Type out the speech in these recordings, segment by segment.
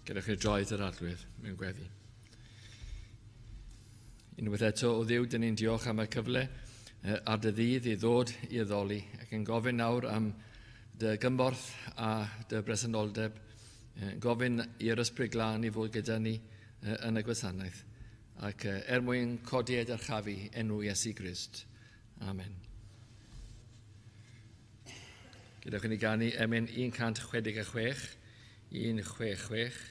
Gyda chi droed yr arglwydd mewn gweddi. Unwaith eto o Dduw, dyn ni'n diolch am y cyfle ar dy ddydd i ddod i addoli ac yn gofyn nawr am dy gymorth a dy bresenoldeb, gofyn i'r ysbryd glân i fod gyda ni yn y gwasanaeth ac mwyn codi ed archafu enw Iesu Grist. Amen. Gydwch ni ganu emyn 166, 166.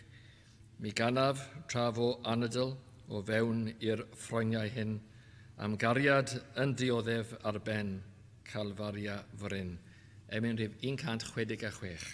Mi ganaf traf o anadl o fewn i'r ffroniau hyn am gariad yn dioddef ar ben Calfaria Fryn. Emyn rhif 166.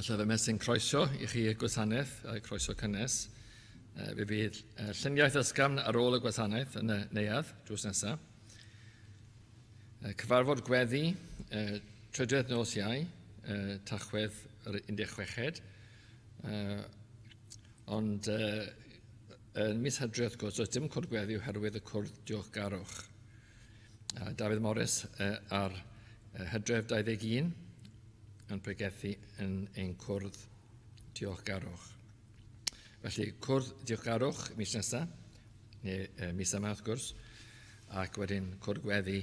Alla fy mesyn croeso i chi y gwasanaeth, a croeso cynnes. Fe fydd lluniaeth ysgafn ar ôl y gwasanaeth yn y neuadd drws nesaf. Cyfarfod gweddi, trydydd nos Iau, Tachwedd yr 16. Ond yn mis Hydref, wrth gwrs, does dim cwrdd gweddi oherwydd y cwrdd diolchgarwch. Dafydd Morris ar Hydref 21 yn pregethu yn ein cwrdd diolchgarwch. Felly, cwrdd diolchgarwch mis nesaf, neu mis yma wrth gwrs, ac wedyn cwrdd gweddi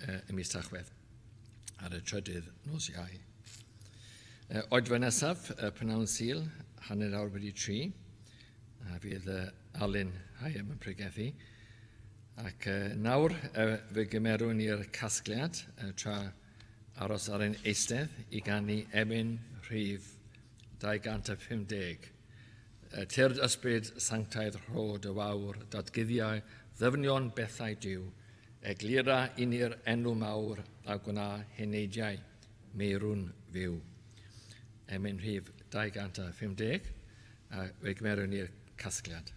y mis Tachwedd ar y trydydd nos Iau. Oedfa nesaf, Prynawn Sul, 2:03, a fydd Dewi Higham yn pregethu. Ac nawr fe gymerwn i'r casgliad tra aros ar ein eistedd i ganu emyn rhif 250. Tyrd ysbryd sanctaidd rhod y wawr, datgyddiau ddyfnion bethau diw, eglura uni'r enw mawr a gwna heneidiau meirwn fyw. Mae'n rhif 250, a fe gymerwn ni'r casgliad.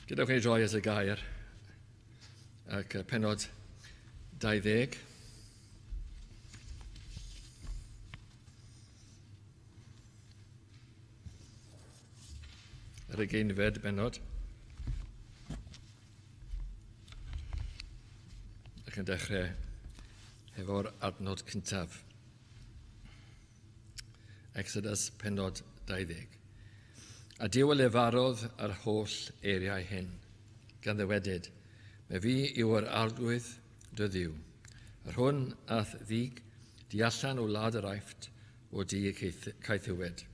Gadewch ni droi at y gair ac penod 20. Yr ugeinfed benod. Ac yn dechrau efo'r adnod cyntaf. Exodus penod 20. A Duw y lefarodd yr holl eiriau hyn, gan ddywedyd, mae fi yw'r arglwydd dy Dduw. Yr hwn ath ddig di allan o wlad yr Aifft o di y caethywed.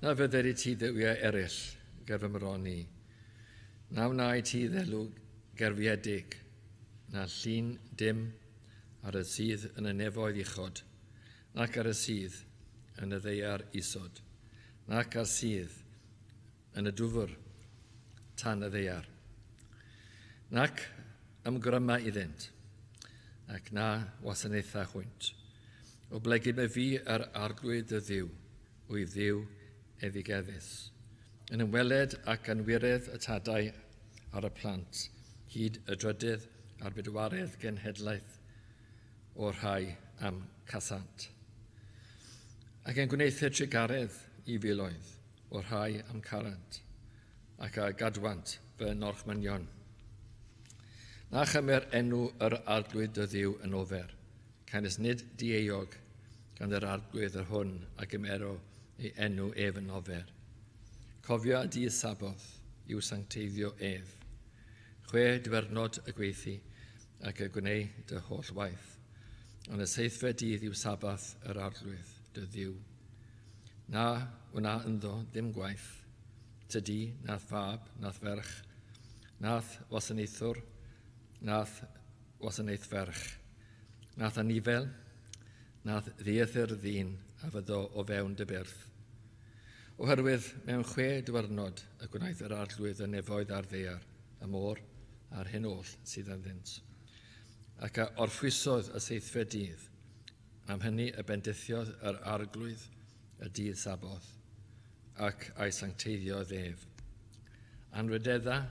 Na fydder i ti ddewiau eraill ger fy mroni. Na wna i ti ddelw gerfiedig, na llun dim ar y sydd yn y nefoedd uchod, nac ar y sydd yn y ddeiar isod, nac ar sydd yn y dwfr tan y ddeiar, nac ymgryma iddynt, ac na wasanaethau hwynt. O blegyd mae fi yr arglwydd y Dduw, wyf Dduw eddigueddus. Yn ymweled ac yn wiredd y tadau ar y plant, hyd y drydydd a'r bedwaredd genhedlaeth o'r rhai am casant. Ac yn gwneithio trigaredd i filoedd o'r rhai am carant, ac a gadwant fy norchmynion. Na chymer enw yr arglwydd y Dduw yn ofer, canes nid dieuog gan yr arglwydd yr hwn a gymero ei enw ef yn ofer. Cofia di Saboth yw sancteiddio ef. 6 diwernod y gweithi ac y gwneud dy holl waith. Ond y seithfed dydd yw Saboth yr arglwydd dy Dduw. Na wna ynddo ddim gwaith, tydi, nath fab, nath ferch, nath wasanaethwr, nath wasanaeth ferch, nath anifel, nath ddiethyr ddyn, a fyddo o fewn dy byrth. Oherwydd mewn 6 diwrnod y gwnaeth yr arglwydd y nefoedd ar ddaear, y môr a'r hyn oll sydd ynddynt. Ac a orffwysodd y seithfed dydd, am hynny y bendithiodd yr arglwydd y dydd Saboth, ac a'i sancteiddio ddef. Anrydedda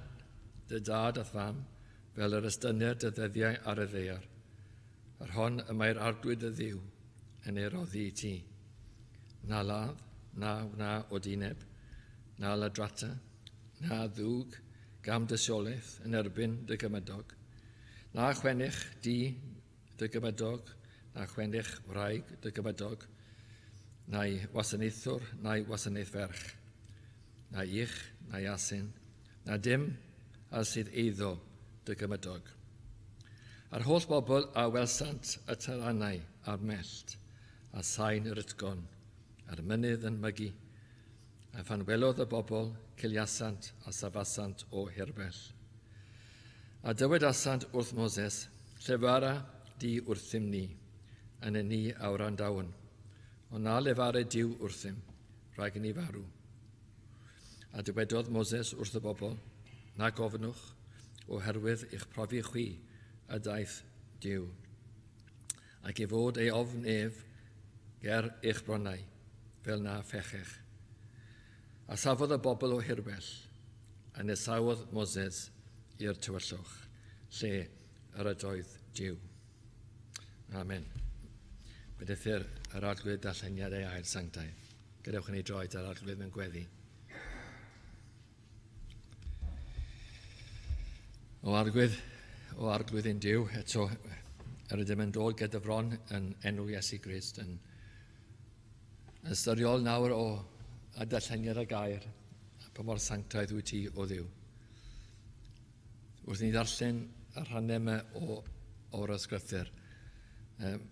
dy dad a thfam, fel yr ystyniad dy ddyddiau ar y ddaear. Ar hon y mae'r arglwydd y ddiw yn ei roddi i ti. Na ladd, na o dineb, na ladrata, na ddwg, gam dysiolaeth yn erbyn dy gymydog. Na chwennych di dy gymydog, na chwennych wraig dy gymydog, na'i wasanaethwr, na'i wasanaeth ferch, na ich, na asyn, na dim a sydd eiddo dy gymydog. A'r holl bobl a welsant y tarannau a'r mellt, a sain yr ytgon, a'r mynydd yn mygu, a phan welodd y bobl ciliasant a safasant o hirbell. A dywedasant wrth Moses, llefara di wrthym ni, yn y ni awr andawn, ond na lefara diw wrthym, rhaid ni farw. A dywedodd Moses wrth y bobl, na gofnwch, oherwydd i'ch profi chwi a daeth diw, ac i fod ei ofn ef ger eich bronnau, fel na phechech. A safodd y bobl o hirbell, a nesawodd Moses i'r tywyllwch, lle yr ydoedd diw. Amen. Byddai'r yr arglwydd darlleniad ei ail sanctaidd. Gadewch yn ei droed ar arglwydd mewn gweddi. O arglwydd yn diw, eto yr ydym yn dod gyda fron yn enw Iesu Grist, yn ystyriol nawr o a darlleniad y gair, pa mor sanctaidd wyt ti o ddiw. Wrth ni ddarllen y rhannau yma o'r ysgrythyr,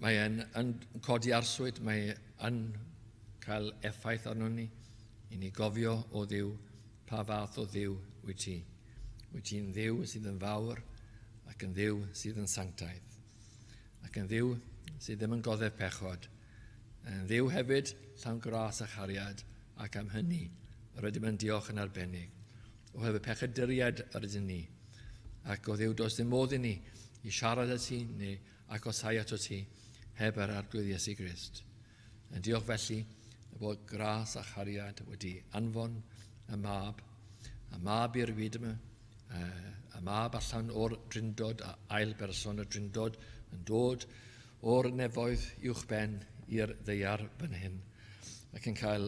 mae yn codi arswyd, mae yn cael effaith arno ni, i ni gofio o ddiw, pa fath o ddiw wyt ti. Wyt ti'n ddiw sydd yn fawr, ac yn ddiw sydd yn sanctaidd, ac yn ddiw sydd ddim yn goddef pechod, yn ddiw hefyd llawn gras a chariad, ac am hynny rydym yn diolch yn arbennig, oherwydd pechaduriad yr ydyn ni, ac o ddiw does dim modd i ni i siarad â ti neu agosau ato ti heb yr arglwydd Iesu Grist. Yn diolch felly bod gras a chariad wedi anfon y mab i'r byd yma, y mab allan o'r drindod a ail berson y drindod yn dod o'r nefoedd uwchben i'r ddeiar fan hyn, ac yn cael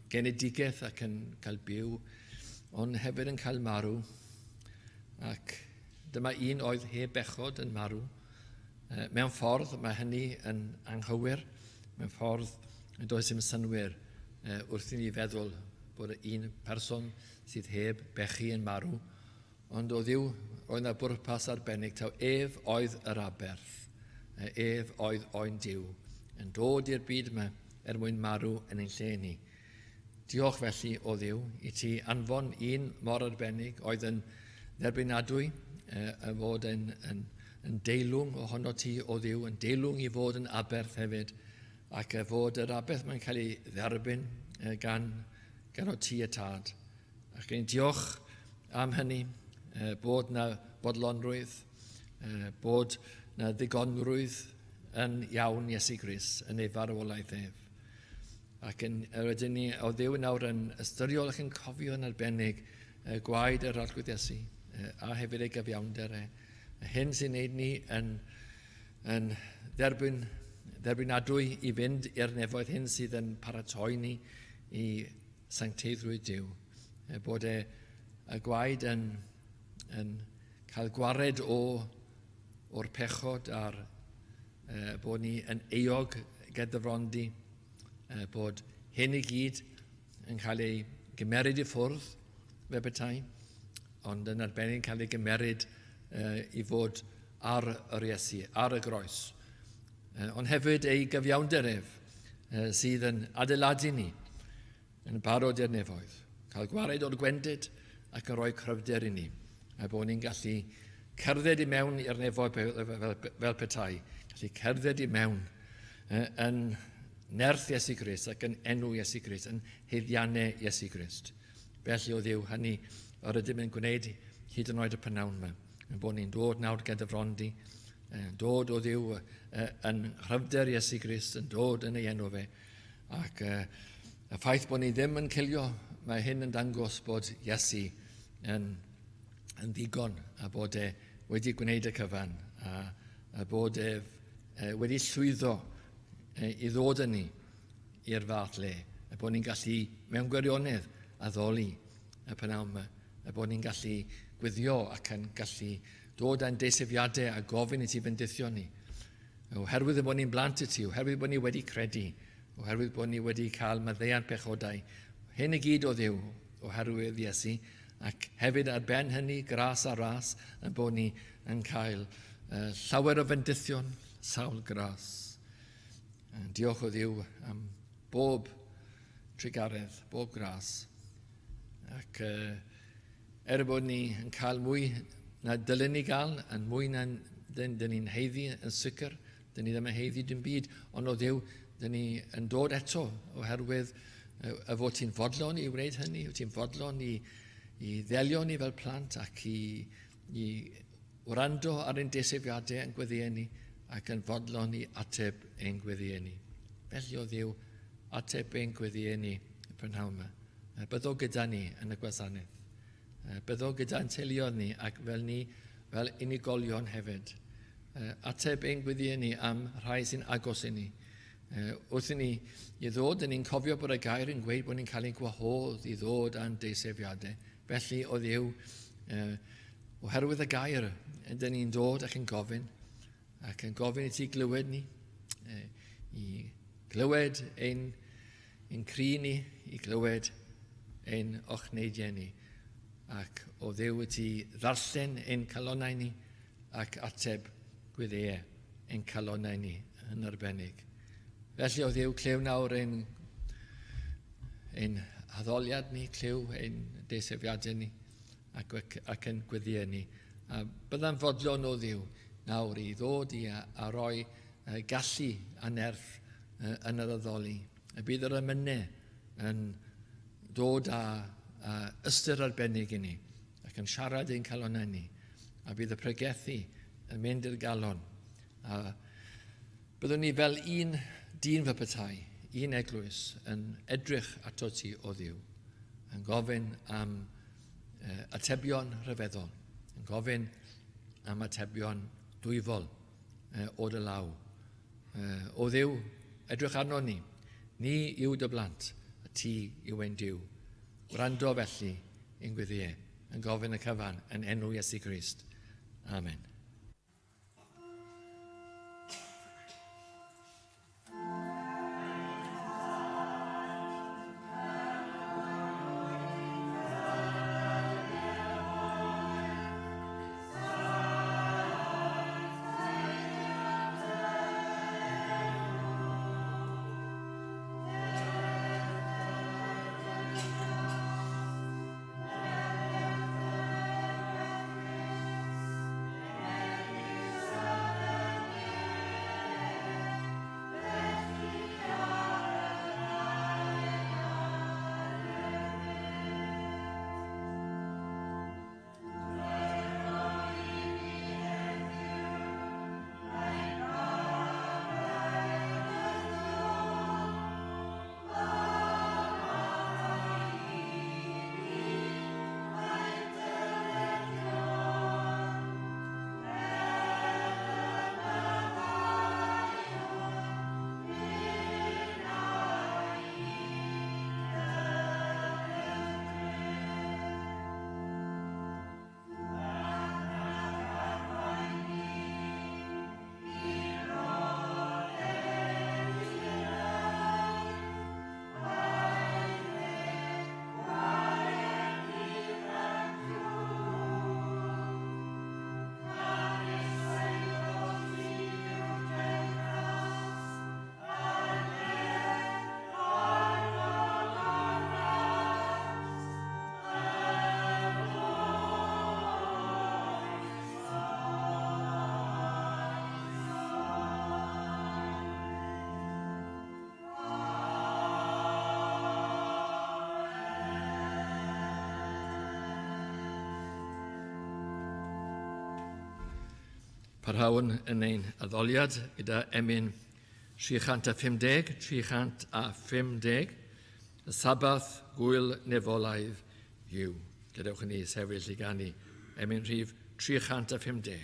genedigaeth ac yn cael byw, ond hefyd yn cael marw, ac dyma un oedd heb bechod yn marw. Mewn ffordd mae hynny yn anghywir, mewn ffordd does dim synwyr wrth i ni feddwl bod un person sydd heb bechu yn marw, ond o ddiw oedd yna bwrpas arbennig taw ef oedd yr aberth, ef oedd oen diw, yn dod i'r byd yma mwyn marw yn ein lle ni. Diolch felly o ddiw i ti anfon un mor arbennig oedd yn dderbynadwy, a fod yn deilwng ohono ti o ddiw, yn deilwng i fod yn aberth hefyd, ac fod yr aberth mae'n cael ei dderbyn gan o ti y tad. Ac yn diolch am hynny, bod na bodlonrwydd, bod na ddigonrwydd yn iawn Iesu Grist, yn ei farwolaeth ef. Ac rydyn ni o ddiw nawr yn ystyriol ac yn cofio yn arbennig gwaed yr arglwydd Iesu, a hefyd ei gyfiawnder hyn sy'n neud ni yn dderbynadwy i fynd i'r nefoedd, hyn sydd yn paratoi ni i sancteiddrwydd Duw. Bod y gwaed yn cael gwared o'r pechod a'r bod ni yn eog gydyfrondi, bod hyn i gyd yn cael ei gymeryd i ffwrdd fe betai, ond yn arbennig cael ei gymeryd i fod ar yr Iesu, ar y groes. Ond hefyd ei gyfiawnder ef sydd yn adeiladu ni yn barod i'r nefoedd, cael gwared o'r gwendid ac yn rhoi cryfder i ni, a bod ni'n gallu cerdded i mewn i'r nefoedd fel petai, gallu cerdded i mewn yn nerth Iesu Grist ac yn enw Iesu Grist, yn haeddiannau Iesu Grist. Felly o Dduw, hynny yr ydym yn gwneud hyd yn oed y prynawn yma. Yn bod ni'n dod nawr gyda frondi, dod o Dduw yn chryfder Iesu Grist, yn dod yn ei enw fe. Ac y ffaith bod ni ddim yn cilio, mae hyn yn dangos bod Iesu yn ddigon a bod e wedi gwneud y cyfan a bod e wedi llwyddo i ddod â ni i'r fath le, a bod ni'n gallu mewn gwirionedd addoli y prynawn yma, a bod ni'n gallu gwyddio ac yn gallu dod â'n desefiadau a gofyn i ti bendithio ni. Oherwydd bod ni'n blant i ti, oherwydd bod ni wedi credu, oherwydd bod ni wedi cael maddeuant pechodau. Hyn y gyd o Dduw, oherwydd Iesu, ac hefyd ar ben hynny, gras a ras, yn bod ni yn cael llawer o bendithion, sawl gras. Diolch o Dduw am bob trigaredd, bob gras. Ac bod ni yn cael mwy na dylen ni gael, yn mwy na dyn ni'n heiddi yn sicr, dyn ni ddim yn heiddi dim byd, ond o Dduw, dyn ni yn dod eto oherwydd y fod ti'n fodlon i wneud hynny, wyt ti'n fodlon i ddelio ni fel plant ac i wrando ar ein desefiadau yn gweddiau ni ac yn fodlon i ateb ein gweddiau ni. Felly o Dduw, ateb ein gweddiau ni y prynhawn yma. Byddo gyda ni yn y gwasanaeth. Byddo gyda'n teuluodd ni ac fel unigolion hefyd. Ateb ein gweddiau ni am rhai sy'n agos i ni. Wrth i ni i ddod, ni'n cofio bod y gair yn gweud bod ni'n cael ei gwahodd i ddod a'n desefiadau. Felly o Dduw, oherwydd y gair, ydyn ni'n dod ac yn gofyn i ti glywed ni, i glywed ein cri ni, i glywed ein ochneidiau ni. Ac o Dduw i ti ddarllen ein calonau ni ac ateb gwyddau ein calonau ni yn arbennig. Felly o Dduw, clyw nawr ein addoliad ni, clyw ein desefiadau ni ac yn gweddiau ni. A byddai'n fodlon o Dduw nawr i ddod a roi gallu a nerth yn yr addoli. Y bydd yr emynau yn dod â ystyr arbennig i ni ac yn siarad ein calonau ni. A bydd y pregethu yn mynd i'r galon. A byddwn ni fel un dyn fy petai, un eglwys yn edrych ato ti o Dduw, yn gofyn am atebion rhyfeddol, yn gofyn am atebion dwyfol o dy law. O Dduw, edrych arno ni yw dy blant, a ti yw ein Duw. Wrando felly ein gweddiau, yn gofyn y cyfan yn enw Iesu Grist. Amen. parhawn yn ein addoliad gyda emyn 350, 350, y Saboth gwyl nefolaidd yw. Gadewch ni sefyll i ganu emyn rhif 350.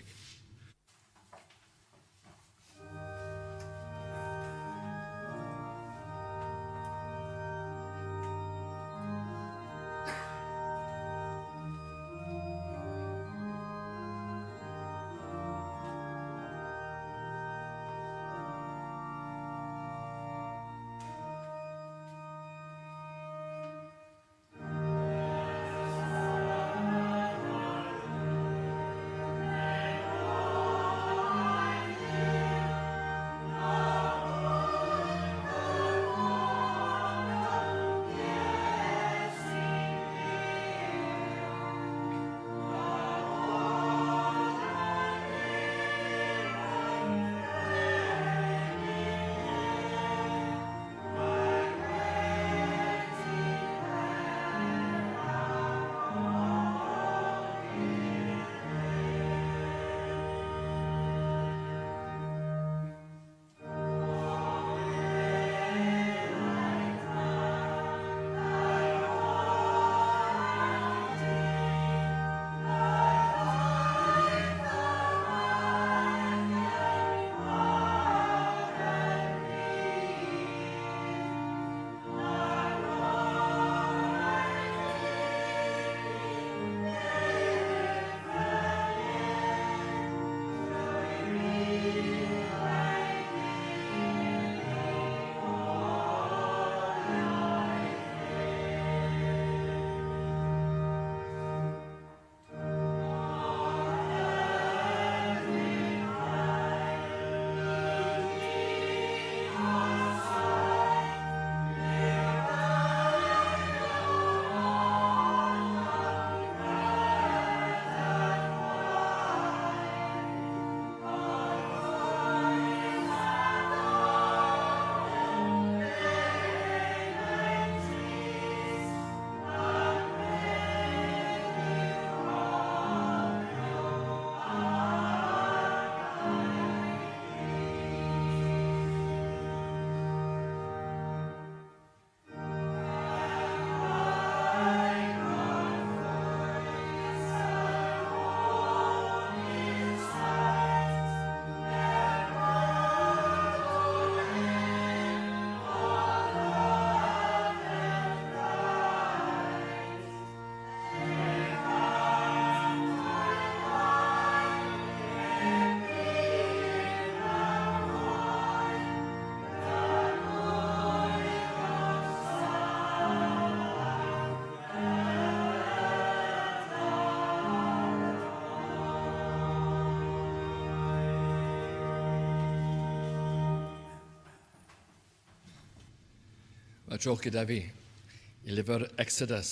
Mae tro gyda fi i lyfr Exodus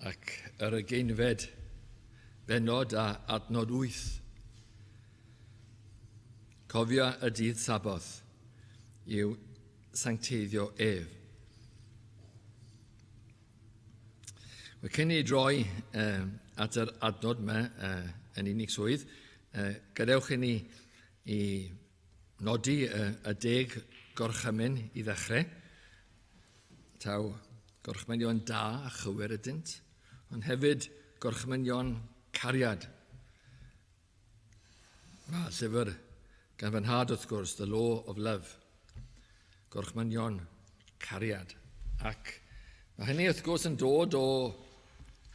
ac yr ugeinfed bennod a adnod 8. Cofio y dydd Saboth yw sancteiddio ef. Mae cyn i droi at yr adnod yma yn unig swydd, gadewch i ni i nodi y 10 gorchymyn i ddechrau. Taw gorchmynion da a chywir ydynt, ond hefyd gorchmynion cariad. Mae llyfr gan fy nhad wrth gwrs, The Law of Love, gorchmynion cariad. Ac mae hynny wrth gwrs yn dod o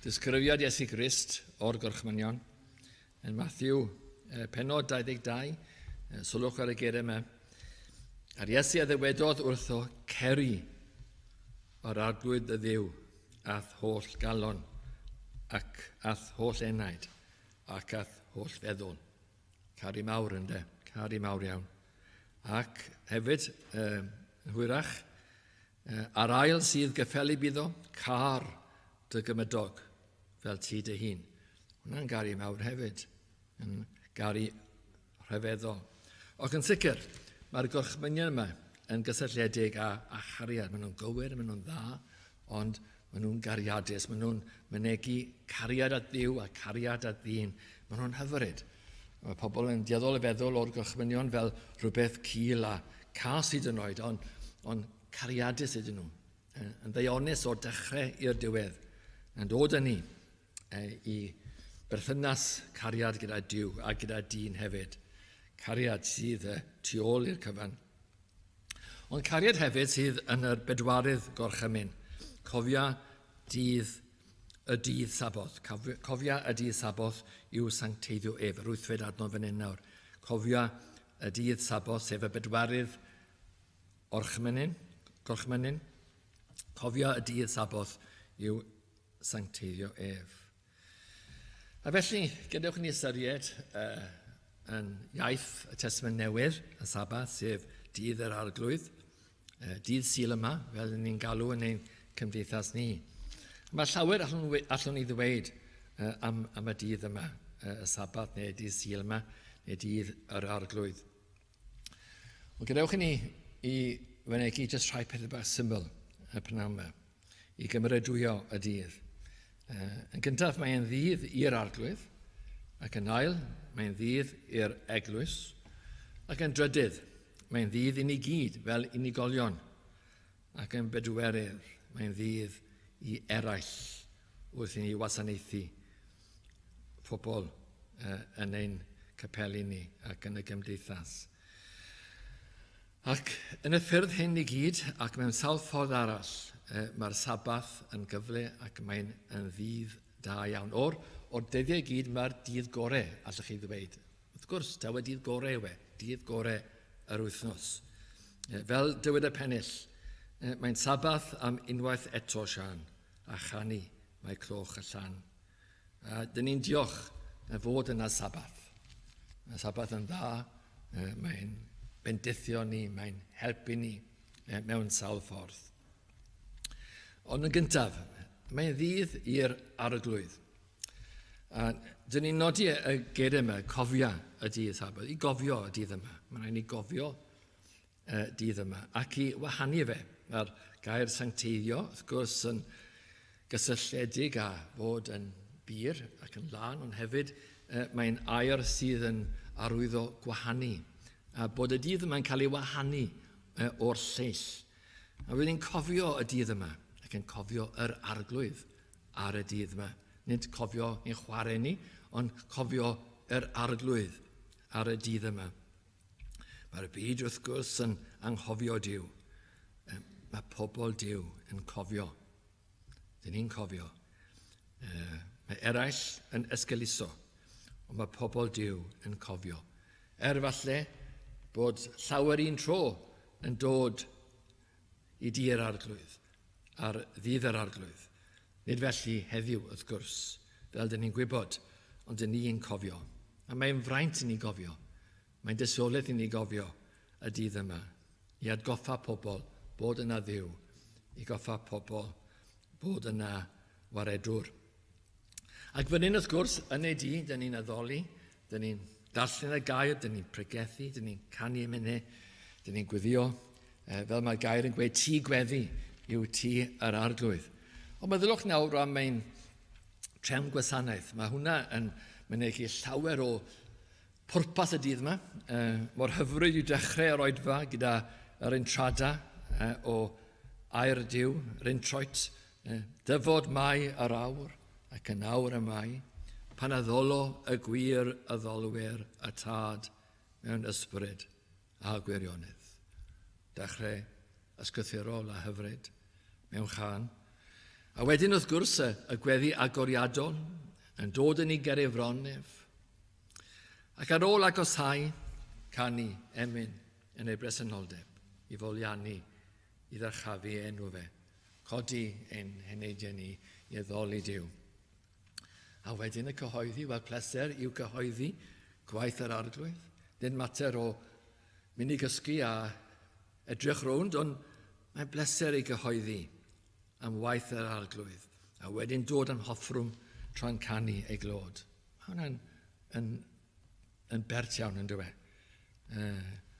disgrifiad Iesu Grist o'r gorchmynion. Yn Matthew pennod 22, sylwch ar y geiriau yma. Ar Iesu a ddywedodd wrtho, ceri o'r arglwydd y Dduw ath holl galon ac ath holl enaid ac ath holl feddwl. Cari mawr ynde, cari mawr iawn. Ac hefyd, hwyrach, ar ail sydd gyffeli byddo, car dy gymydog fel ti dy hun. Hwna'n gari mawr hefyd, yn gari rhyfeddol. Ac yn sicr, mae'r gorchmynion yma yn gysylltiedig â chariad. Maen nhw'n gywir, maen nhw'n dda, ond maen nhw'n gariadus. Maen nhw'n mynegu cariad at Dduw a cariad at ddyn. Maen nhw'n hyfryd. Mae pobl yn dieddol y feddwl o'r gorchmynion fel rhywbeth cil a cas hyd yn oed, ond cariadus ydyn nhw. Yn ddeuonus o'r dechrau i'r diwedd. Yn dod â ni i berthynas cariad gyda Duw a gyda dyn hefyd. Cariad sydd tu ôl i'r cyfan. Ond cariad hefyd sydd yn yr bedwarydd gorchymyn. Cofia y dydd Saboth. Cofia y dydd Saboth yw sancteiddio ef. Yr wythfed adnodd fan hyn nawr. Cofia y dydd Saboth, sef y bedwarydd gorchmynyn. Cofia y dydd Saboth yw sancteiddio ef. A felly, gadewch ni ystyried yn iaith y Testament Newydd, y Sabath, sef dydd yr arglwydd, dydd Sul yma, fel ni'n galw yn ein cymdeithas ni. Mae llawer allwn ni ddweud am y dydd yma, y Sabath neu dydd Sul yma, neu dydd yr arglwydd. Ond gadewch ni i fynegu jyst rhai pethau bach syml y pnawn yma, i gymrydwyo y dydd. Yn gyntaf, mae'n ddydd i'r arglwydd, ac yn ail, mae'n ddydd i'r eglwys, ac yn drydydd, mae'n ddydd i ni gyd fel unigolion, ac yn bedwerydd, mae'n ddydd i eraill wrth i ni wasanaethu pobl yn ein capeli ni ac yn y gymdeithas. Ac yn y ffyrdd hyn i gyd, ac mewn sawl ffordd arall, mae'r Sabath yn gyfle ac mae'n ddydd da iawn. O'r dyddiau i gyd, mae'r dydd gorau, allwch chi ddweud. Wrth gwrs, tawa dydd gorau yw dydd gorau yr wythnos. Fel dywed y pennill, mae'n Sabath am unwaith eto sian, a chanu mae cloch y llan. Dyn ni'n diolch fod yna Sabath. Mae Sabath yn dda, mae'n bendithio ni, mae'n helpu ni mewn sawl ffordd. Ond yn gyntaf, mae'n ddydd i'r arglwydd. Dyn ni'n nodi y geir yma, cofia y dydd Sabath, i gofio y dydd yma. Mae'n rhaid ni gofio y dydd yma, ac i wahanu fe. Mae'r gair sancteiddio, wrth gwrs, yn gysylltiedig â fod yn bir ac yn lan, ond hefyd mae'n air sydd yn arwyddo gwahanu. A bod y dydd yma'n cael ei wahanu o'r lleill. A wedyn cofio y dydd yma, ac yn cofio yr arglwydd ar y dydd yma. Nid cofio ein chwarae ni, ond cofio yr arglwydd ar y dydd yma. Mae'r byd wrth gwrs yn anghofio Duw. Mae pobl Duw yn cofio. Dyn ni'n cofio. Mae eraill yn esgeluso, ond mae pobl Duw yn cofio. Falle bod llawer un tro yn dod i dy'r arglwydd, ar ddydd yr arglwydd. Nid felly heddiw, wrth gwrs, fel dyn ni'n gwybod, ond dyn ni'n cofio. A mae'n fraint i ni gofio. Mae'n dysolaeth i ni gofio y dydd yma, i atgoffa pobl bod yna Dduw, i goffa pobl bod yna waredwr. Ac fan hyn, wrth gwrs, yn ei dydd, dyn ni'n addoli, dyn ni'n darllen y gair, dyn ni'n pregethu, dyn ni'n canu emynau, dyn ni'n gweddio, fel mae'r gair yn gweud, tŷ gweddi yw tŷ yr arglwydd. Ond meddylwch nawr am ein trefn gwasanaeth. Mae hwnna yn mynegu llawer o pwrpas y dydd yma. Mor hyfryd i'w dechrau yr oedfa gyda yr intrada o air Duw, yr introit, dyfod mai yr awr ac yn awr y mai, pan addolo y gwir addolwyr y tad mewn ysbryd a gwirionedd. Dechrau ysgythurol a hyfryd mewn chan. A wedyn wrth gwrs y gweddi agoriadol yn dod yn ei gerefronnef. Ac ar ôl agosau, canu emyn yn ei bresenoldeb i foliannu i ddyrchafu enw fe, codi ein heneidiau ni i addoli Duw. A wedyn y cyhoeddi, wel pleser i'w cyhoeddi gwaith yr arglwydd. Dim mater o mynd i gysgu a edrych rownd, ond mae'n bleser i gyhoeddi am waith yr arglwydd, a wedyn dod am hoffrwm tra'n canu ei glod. Mae hwnna'n yn bert iawn, yn dywe.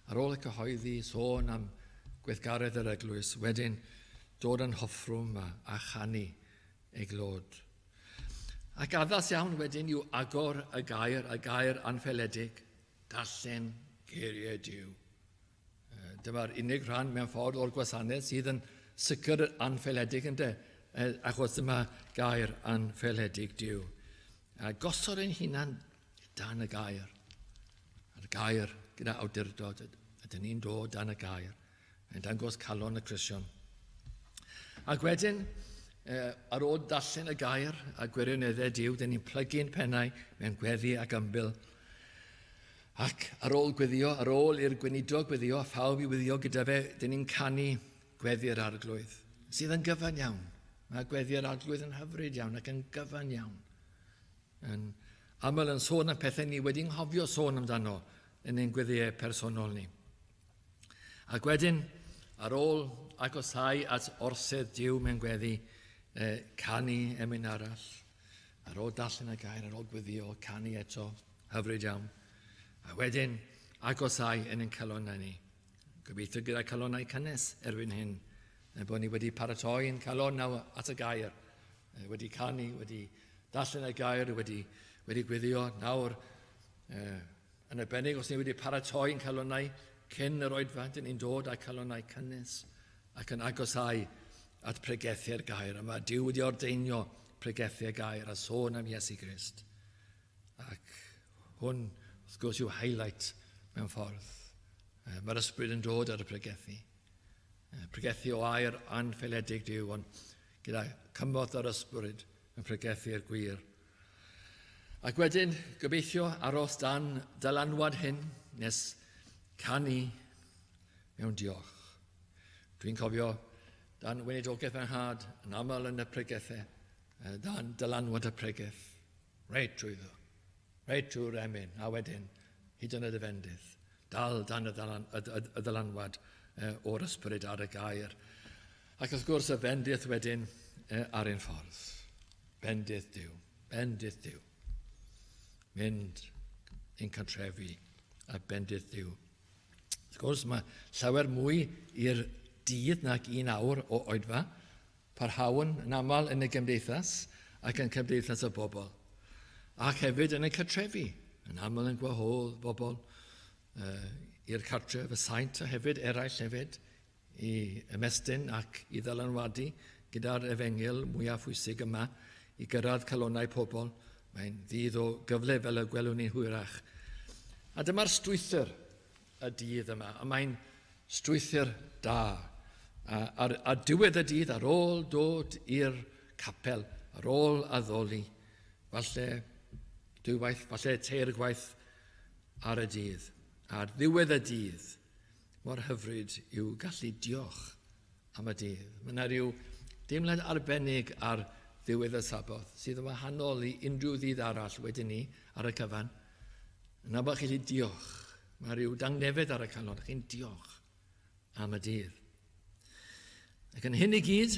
Ar ôl y cyhoeddi, sôn am gweithgaredd yr eglwys, wedyn dod yn hoffrwm a chanu ei glod. Ac addas iawn wedyn yw agor y gair anffeledig, darllen geiriau Duw. Dyma'r unig rhan mewn ffordd o'r gwasanaeth sydd yn sicr anffeledig ynddo, achos dyma gair anffeledig Duw. A gosod ein hunan dan y gair. A'r gair gyda awdurdod, ydyn ni'n dod dan y gair. Mae'n dangos calon y Cristion. Ac wedyn, ar ôl darllen y gair a gwirioneddau Duw, dyn ni'n plygu'n pennau mewn gweddi ac ymbil. Ac ar ôl gweddio, ar ôl i'r gweinidog gweddio, phawb i weddio gyda fe, dyn ni'n canu gweddi'r arglwydd, sydd yn gyfan iawn. Mae gweddi'r arglwydd yn hyfryd iawn ac yn gyfan iawn. Aml yn sôn am pethau ni wedi'n nghofio sôn amdano yn ein gweddiau personol ni. Ac wedyn, ar ôl agosau at orsedd Duw mewn gweddi, canu emyn arall. Ar ôl darllen y gair, ar ôl gweddio, canu eto, hyfryd iawn. A wedyn, agosau yn ein calonau ni. Gobeithio gyda calonau cynnes erbyn hyn, bod ni wedi paratoi'n calon naw at y gair. Wedi canu, wedi darllen y gair, wedi gweddio nawr. Yn arbennig, os ni wedi paratoi'n calonau cyn yr oedfa, dyn ni'n dod â calonau cynnes ac yn agosau at pregethiau'r gair. A mae Duw wedi ordeinio pregethiau'r gair a sôn am Iesu Grist. Ac hwn, wrth gwrs, yw highlight mewn ffordd. Mae'r ysbryd yn dod ar y pregethu. Pregethu o air anffeledig Duw, ond gyda cymorth ar ysbryd yn pregethu'r gwir. Ac wedyn, gobeithio aros dan dylanwad hyn nes canu mewn diolch. Dwi'n cofio dan weinidogaeth yn had yn aml yn y pregethau, dan dylanwad y pregeth. Reit trwyddo. Reit trwy'r emyn, a wedyn, hyd yn y dyfendydd, dal dan y dylanwad o'r ysbryd ar y gair. Ac wrth gwrs y bendydd wedyn ar ein ffordd. Bendydd Duw. Mynd i'n cartrefi a bendydd Duw. Wrth gwrs mae llawer mwy i'r dydd nag 1 awr o oedfa, parhawn yn aml yn y gymdeithas ac yn cymdeithas y bobl. Ac hefyd yn y cartrefi, yn aml yn gwahodd bobl i'r cartref, y saint a hefyd eraill hefyd, i ymestyn ac i ddylanwadu gyda'r efengyl mwyaf phwysig yma i gyrraedd calonau pobl. Mae'n ddydd o gyfle fel y gwelwn ni'n hwyrach. A dyma'r strwythyr y dydd yma, a mae'n strwythyr da. A diwedd y dydd, ar ôl dod i'r capel, ar ôl addoli, falle dwywaith, falle teir gwaith ar y dydd. Ar ddiwedd y dydd, mor hyfryd yw gallu diolch am y dydd. Mae yna rhyw deimlad arbennig ar ddiwedd y Saboth, sydd yn wahanol i unrhyw ddydd arall wedyn ni ar y cyfan. Yna bod chi'n diolch. Mae rhyw dangnefedd ar y calon, chi'n diolch am y dydd. Ac yn hyn i gyd,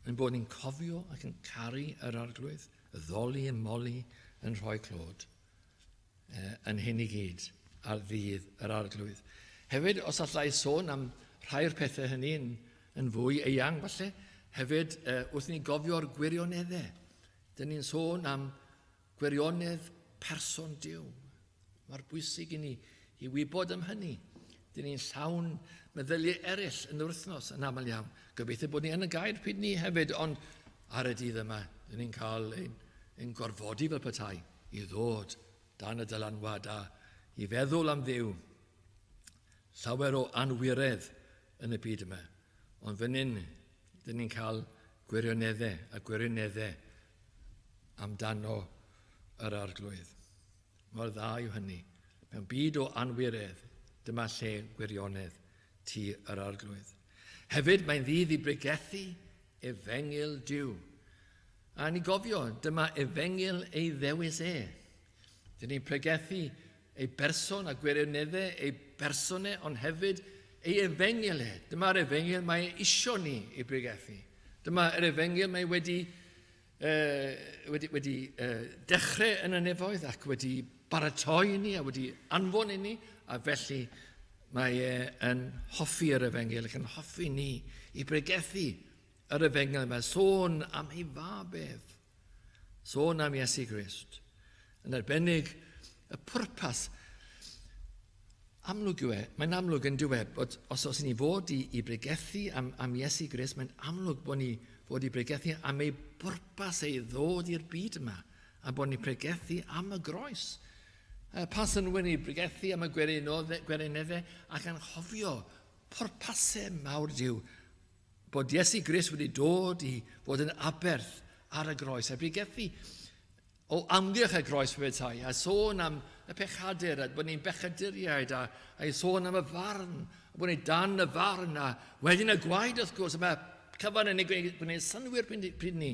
yn bod ni'n cofio ac yn caru yr arglwydd, y ddoli y moli yn rhoi clod. Yn hyn i gyd ar ddydd yr arglwydd. Hefyd, os allai sôn am rhai'r pethau hynny yn fwy eang, falle, hefyd, wrth ni gofio'r gwirioneddau. Dyn ni'n sôn am gwirionedd person Duw. Mae'r bwysig i ni i wybod am hynny. Dyn ni'n llawn meddyliau eraill yn yr wythnos yn aml iawn. Gobeithio bod ni yn y gair pryd ni hefyd, ond ar y dydd yma, dyn ni'n cael ein gorfodi fel petai i ddod dan y dylanwad a i feddwl am Dduw. Llawer o anwiredd yn y byd yma, ond fan hyn, dyn ni'n cael gwirioneddau amdano yr arglwydd. Mor dda yw hynny. Mewn byd o anwiredd, dyma lle gwirionedd ti yr arglwydd. Hefyd, mae'n ddydd i bregethu efengyl Duw. A ni gofio, dyma efengyl ei ddewis Dyn ni'n pregethu ei berson a gwirioneddau ei bersonau, ond hefyd ei efengyl Dyma'r efengyl mae isio ni i bregethu. Dyma'r efengyl mae wedi dechrau yn y nefoedd ac wedi baratoi ni a wedi anfon i ni, a felly mae yn hoffi'r efengyl ac yn hoffi ni i bregethu yr efengyl yma, sôn am ei fabedd, Sôn am Iesu Grist. Yn arbennig y pwrpas. Amlwg yw e, mae'n amlwg yn diwedd bod os oes ni fod i bregethu am Iesu Grist, mae'n amlwg bod ni fod i bregethu am ei bwrpas ei ddod i'r byd yma a bod ni bregethu am y groes. Pas yn wyn i bregethu am y gwereneddau ac yn hofio pwrpasau mawr diw bod Iesu Grist wedi dod i fod yn aberth ar y groes a bregethu o amgylch y groes petai, a sôn am y pechadur, a bod ni'n bechaduriaid, a sôn am y farn, a bod ni dan y farn, a wedyn y gwaed wrth gwrs, a mae cyfan yn ei gwneud synwyr pryd ni.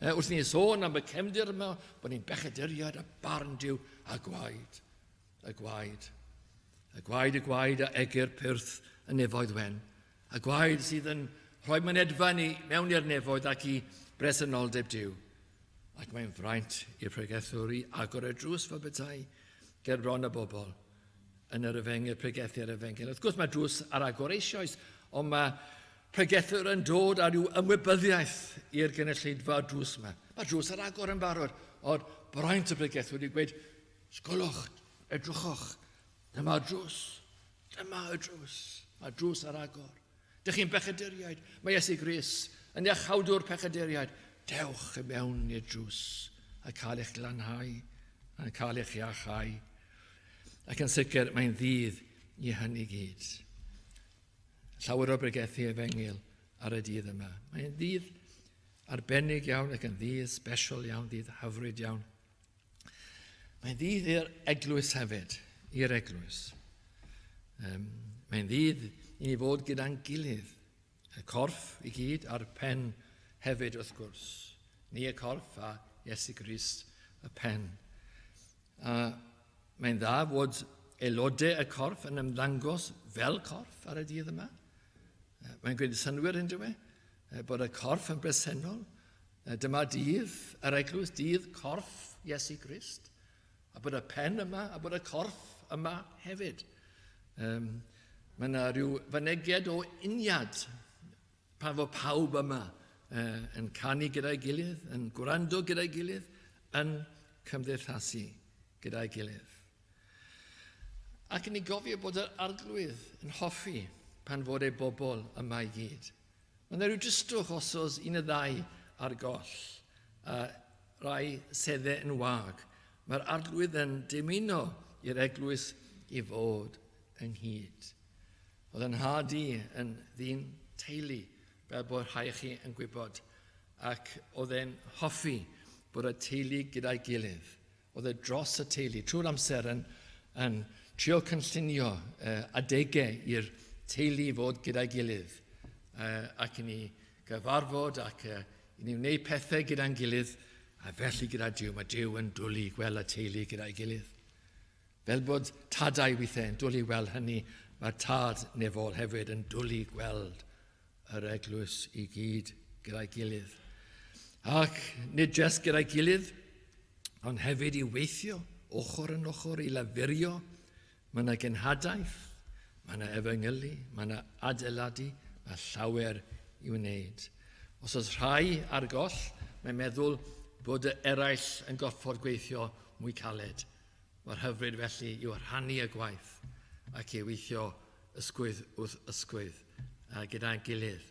Wrth ni'n sôn am y cefndir yma, bod ni'n bechaduriaid, a barn diw, a gwaed. Y gwaed. Y gwaed a eger pyrth y nefoedd wen. A gwaed sydd yn rhoi mynedfa ni mewn i'r nefoedd ac i bresenoldeb diw. Ac mae'n fraint i'r pregethwr i agor y drws fel bethau ger bron y bobl yn yr efengyl, pregethu'r efengyl. Wrth gwrs mae drws ar agor eisoes, ond mae pregethwr yn dod ar ryw ymwybyddiaeth i'r gynulleidfa drws yma. Mae drws ar agor yn barod, ond braint y pregethwr i gweud, sgolwch, edrychwch, dyma drws, mae drws ar agor. Dych chi'n bechaduriaid, mae Iesu Grist yn iachawdwr pechaduriaid. Dewch y mewn i'r drws a cael eich glanhau a cael eich iachau. Ac yn sicr mae'n ddydd i hynny gyd. Llawer o bregethu efengyl ar y dydd yma. Mae'n ddydd arbennig iawn ac yn ddydd special iawn, ddydd hyfryd iawn. Mae'n ddydd i'r eglwys hefyd, i'r eglwys. Mae'n ddydd i ni fod gyda'n gilydd. Y corff i gyd a'r pen hefyd wrth gwrs. Ni y corff a Iesu Grist y pen. Mae'n dda fod aelodau y corff yn ymddangos fel corff ar y dydd yma. Mae'n gwneud synwyr yn dywe, bod y corff yn bresennol. Dyma dydd yr eglwys, dydd corff Iesu Grist. A bod y pen yma, a bod y corff yma hefyd. Mae yna rhyw fynegiad o uniad pan fod pawb yma yn canu gyda'i gilydd, yn gwrando gyda'i gilydd, yn cymdeithasu gyda'i gilydd. Ac yn ei gofio bod yr arglwydd yn hoffi pan fod ei bobl yma i gyd. Mae yna rhyw dristwch os oes un y ddau ar goll, a rai seddau yn wag. Mae'r arglwydd yn dymuno i'r eglwys i fod yn hyd. Oedd yn hadu yn ddyn teulu, fel bod rhai chi yn gwybod, ac oedd e'n hoffi bod y teulu gyda'i gilydd. Oedd e dros y teulu, trwy'r amser yn trio cynllunio adegau i'r teulu fod gyda'i gilydd, ac i ni gyfarfod ac i ni wneud pethau gyda'n gilydd, a felly gyda Dyw, mae Dyw yn dwlu gweld y teulu gyda'i gilydd. Fel bod tadau weithiau yn dwlu weld hynny, mae tad nefol hefyd yn dwlu gweld yr eglwys i gyd gyda'i gilydd. Ac nid jyst gyda'i gilydd, ond hefyd i weithio ochr yn ochr, i lafurio. Mae yna genhadaeth, mae yna efengylu, mae yna adeiladu, mae llawer i wneud. Os oes rhai ar goll, mae'n meddwl bod y eraill yn gorfod gweithio mwy caled. Mae'r hyfryd felly i'w rhannu y gwaith ac i weithio ysgwydd wrth ysgwydd gyda'n gilydd.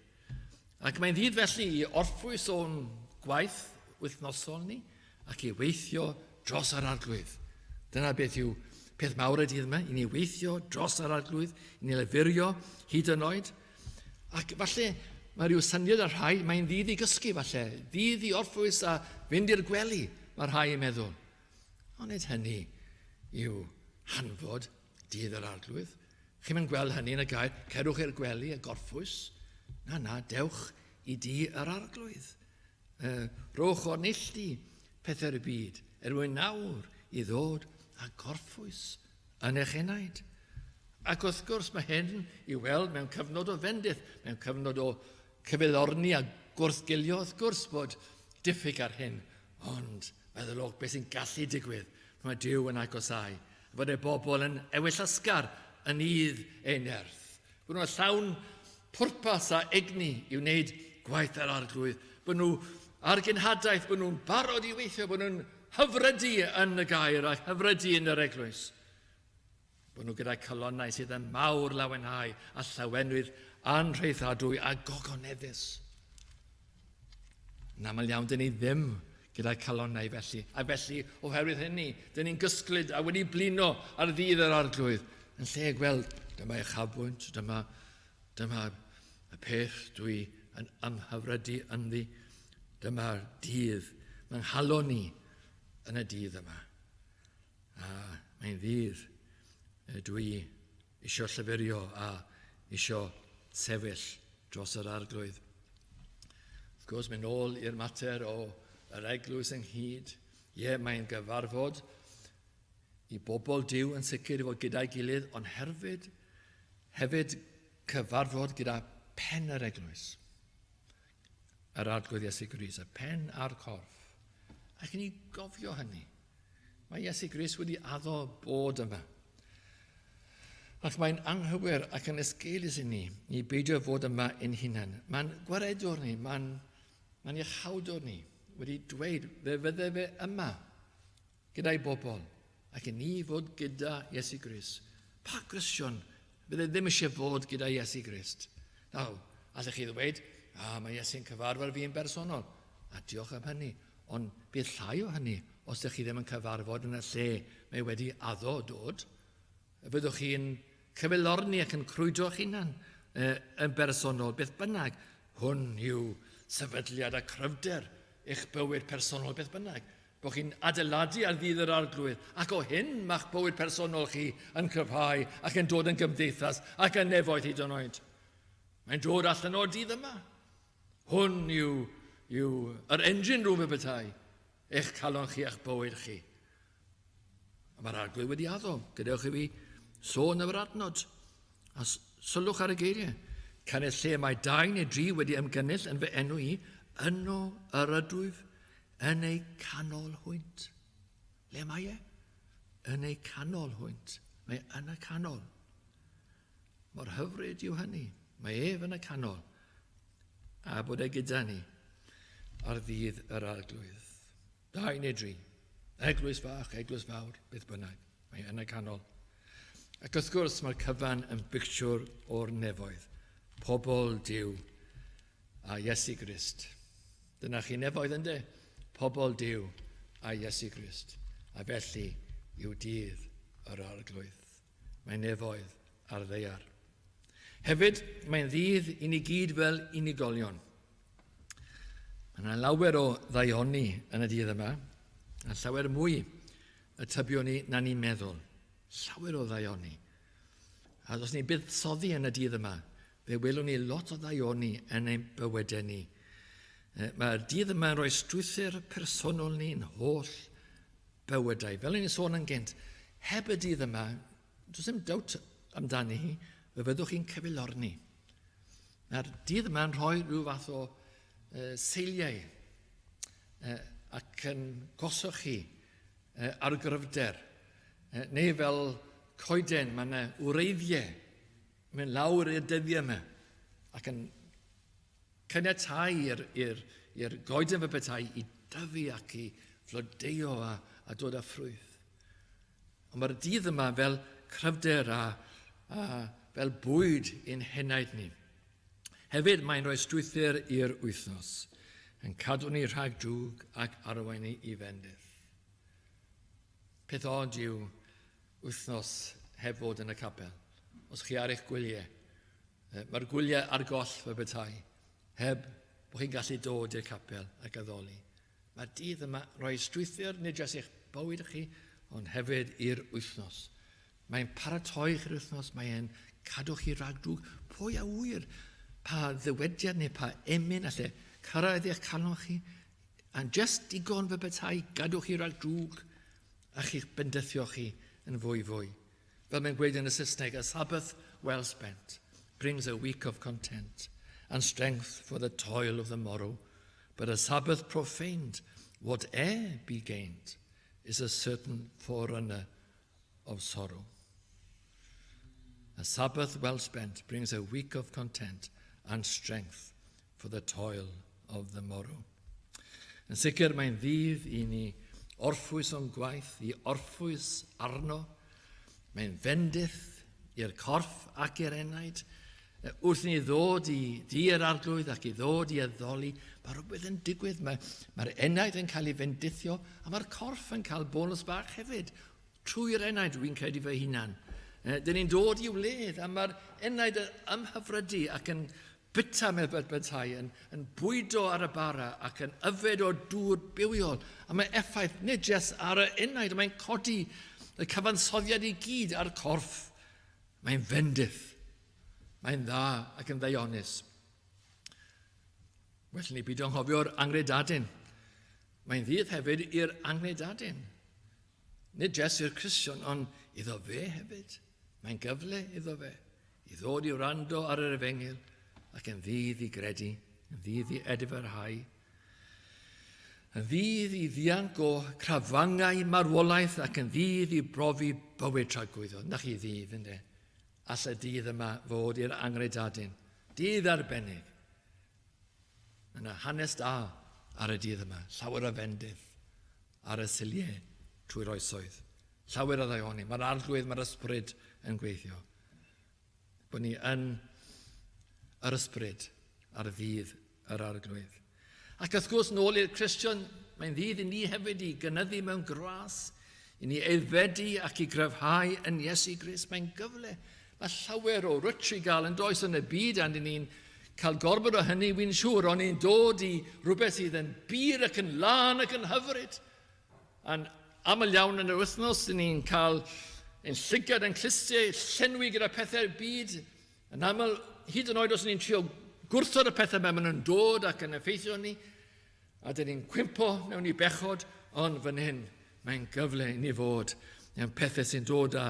Ac mae'n ddydd felly i orffwys o'n gwaith wythnosol ni ac i weithio dros yr arglwydd. Dyna beth yw peth mawr y dydd yma, i ni weithio dros yr arglwydd, i ni lefurio hyd yn oed. Ac falle mae rhyw syniad ar rhai, mae'n ddydd i gysgu falle, ddydd i orffwys a fynd i'r gwely, mae rhai yn meddwl. Ond nid hynny yw hanfod dydd yr arglwydd. Chi'n mynd gweld hynny yn y gair, cerwch i'r gwely a gorffwys. Na, dewch i di yr arglwydd. Rowch o'r neilltu pethau'r byd, nawr i ddod a gorffwys yn eich enaid. Ac wrth gwrs mae hyn i weld mewn cyfnod o fendith, mewn cyfnod o cyfeddorni a gwrthgilio, wrth gwrs bod diffyg ar hyn, ond meddylwch beth sy'n gallu digwydd, mae Dyw yn agosau, fod y bobl yn ewyll ysgar yn idd ein nerth. Bod nhw'n llawn pwrpas a egni i wneud gwaith yr arglwydd. Bod nhw a'r genhadaeth bod nhw'n barod I weithio, bod nhw'n hyfrydu yn y gair a hyfrydu yn yr eglwys. Bod nhw gyda colonnau sydd yn mawr lawenhau a llawenwydd anrheithadwy a gogoneddus. Yn aml iawn, dyn ni ddim gyda colonnau felly. A felly, oherwydd hynny, dyn ni'n gysglyd a wedi blino ar ddydd yr arglwydd. Yn lle gweld, dyma eich chafbwynt, dyma y peth dwi yn ymhyfrydu ynddi. Dyma'r dydd, mae'n halo ni yn y dydd yma. A mae'n ddydd dwi isio llyfurio a isio sefyll dros yr arglwydd. Wrth gwrs, mynd ôl i'r mater o yr eglwys ynghyd. Mae'n gyfarfod I bobl Duw yn sicr I fod gyda'i gilydd, ond hefyd cyfarfod gyda pen yr eglwys. Yr arglwydd Iesu Grist, y pen a'r corff. Ac yn Ni gofio hynny. Mae Iesu Grist wedi addo bod yma. Ac mae'n anghywir ac yn esgeulus I ni beidio fod yma ein hunain. Mae'n gwaredwr ni, mae'n iachawdwr ni wedi dweud fe fydde fe yma gyda'i bobl ac yn ni fod gyda Iesu Grist. Pa Gristion fydde ddim eisiau fod gyda Iesu Grist? Nawr, allech chi ddweud, mae Iesu'n cyfarfod fi'n bersonol. A diolch am hynny. Ond bydd llai o hynny os ydych chi ddim yn cyfarfod yn y lle mae wedi addo dod. Fyddwch chi'n cyfilorni ac yn crwydro'ch hunan yn bersonol. Beth bynnag, hwn yw sefydliad a cryfder eich bywyd personol beth bynnag. Bo chi'n adeiladu ar ddydd yr arglwydd. Ac o hyn ma'ch bywyd personol chi yn cryfhau ac yn dod yn gymdeithas ac yn nefoedd hyd yn oed. Mae'n dod allan o'r dydd yma. Hwn yw yr engine room y bethau. Eich calon chi a'ch bywyd chi. Mae'r arglwydd wedi addo. Gadewch I fi sôn yr adnod. A sylwch ar y geiriau. Cynnydd lle mae 2 neu 3 wedi ymgynnull yn fy enw I, yno yr ydwyf yn ei canol hwynt. Le mae e? Yn ei canol hwynt. Mae yn y canol. Mor hyfryd yw hynny. Mae ef yn y canol. A bod e gyda ni ar ddydd yr arglwydd. 2 neu 3. Eglwys fach, eglwys fawr, beth bynnag. Mae yn y canol. Ac wrth gwrs mae'r cyfan yn bictiwr o'r nefoedd. Pobl Duw a Iesu Grist. Dyna chi nefoedd ynddo? Pobl Duw a Iesu Grist. A felly yw dydd yr arglwydd. Mae nefoedd ar ddeiar. Hefyd, mae'n ddydd I ni gyd fel unigolion. Mae yna lawer o ddaioni yn y dydd yma, a llawer mwy y tybio ni na ni'n meddwl. Llawer o ddaioni. A os ni'n buddsoddi yn y dydd yma, fe welwn ni lot o ddaioni yn ein bywydau ni. Mae'r dydd yma yn rhoi strwythur personol ni'n holl bywydau. Fel ni'n sôn yn gynt, heb y dydd yma, does dim dawt amdani hi, fe fyddwch chi'n cyfilorni. Mae'r dydd yma yn rhoi rhyw fath o seiliau ac yn goswch chi ar gryfder. Neu fel coeden, mae yna wreiddiau mynd lawr i'r dyddiau yma ac yn caniatáu i'r goeden fy bethau I dyfu ac I flodeo a dod â ffrwyth. Ond mae'r dydd yma fel cryfder a fel bwyd i'n henaid ni. Hefyd mae'n rhoi strwythur i'r wythnos, yn cadw ni rhag drwg ac arwain ni I fendydd. Peth od yw wythnos heb fod yn y capel. Os chi ar eich gwyliau, mae'r gwyliau ar goll fy bethau, heb bod chi'n gallu dod i'r capel ac addoli. Mae'r dydd yma rhoi strwythur nid jyst eich bywyd chi, ond hefyd i'r wythnos. Mae'n paratoi chi'r wythnos, mae'n cadw chi rhag drwg. Pwy a wyr, pa ddywediad neu pa emyn alle cyrraedd eich calon chi, a'n just digon fy bethau, gadw chi rhag drwg, a chi'ch bendythio chi yn fwy. Fel mae'n gweud yn y Saesneg, a Sabbath well spent brings a week of content and strength for the toil of the morrow, but a Sabbath profaned, whate'er be gained, is a certain forerunner of sorrow. A Sabbath well spent brings a week of content and strength for the toil of the morrow. Yn sicr mae'n ddydd i ni orffwys o'n gwaith, i orffwys arno. Mae'n fendith i'r corff ac i'r enaid. Wrth ni ddod i dir arglwydd ac i ddod i addoli, mae rhywbeth yn digwydd. Mae'r enaid yn cael ei fendithio, a mae'r corff yn cael bonus bach hefyd. Trwy'r enaid dwi'n credu fy hunan. Dyn ni'n dod i'w ledd, a mae'r enaid yn ymhyfrydu ac yn bita mewn bytai, yn bwydo ar y bara ac yn yfed o dŵr bywiol. A mae effaith nid jyst ar y enaid, mae'n codi y cyfansoddiad i gyd ar corff. Mae'n fendith. Mae'n dda ac yn ddeuonus. Well ni byd o'n hofio'r angredadyn. Mae'n ddydd hefyd i'r angredadyn. Nid jyst i'r Cristion, ond iddo fe hefyd. Mae'n gyfle iddo fe i ddod i wrando ar yr efengyl ac yn ddydd i gredu, yn ddydd i edifyrhau, yn ddydd i ddianc o crafangau marwolaeth ac yn ddydd i brofi bywyd tragwyddo. Na chi ddydd, ynddo? All y dydd yma fod i'r angredadyn. Dydd arbennig. Yna hanes da ar y dydd yma. Llawer o fendith ar y siliau trwy'r oesoedd. Llawer o ddaioni. Mae'r arglwydd, mae'r ysbryd yn gweithio. Bod ni yn yr ysbryd ar ddydd yr arglwydd. Ac wrth gwrs, nôl i'r Cristion, mae'n ddydd i ni hefyd i gynyddu mewn gras, i ni aeddfedu ac i gryfhau yn Iesu Grist. Mae'n gyfle. Mae llawer o rwtsh i gael yn does yn y byd, a ni'n cael gorbod o hynny, wy'n siŵr, ond ni'n dod i rhywbeth sydd yn bir ac yn lan ac yn hyfryd. A'n aml iawn yn yr wythnos, ni'n cael ein llygad yn clustiau, llenwi gyda pethau'r byd. Yn aml, hyd yn oed os ni'n trio gwrthod y pethau mae nhw'n dod ac yn effeithio ni, a dyn ni'n cwympo mewn i bechod, ond fan hyn, mae'n gyfle i ni fod yn pethau sy'n dod â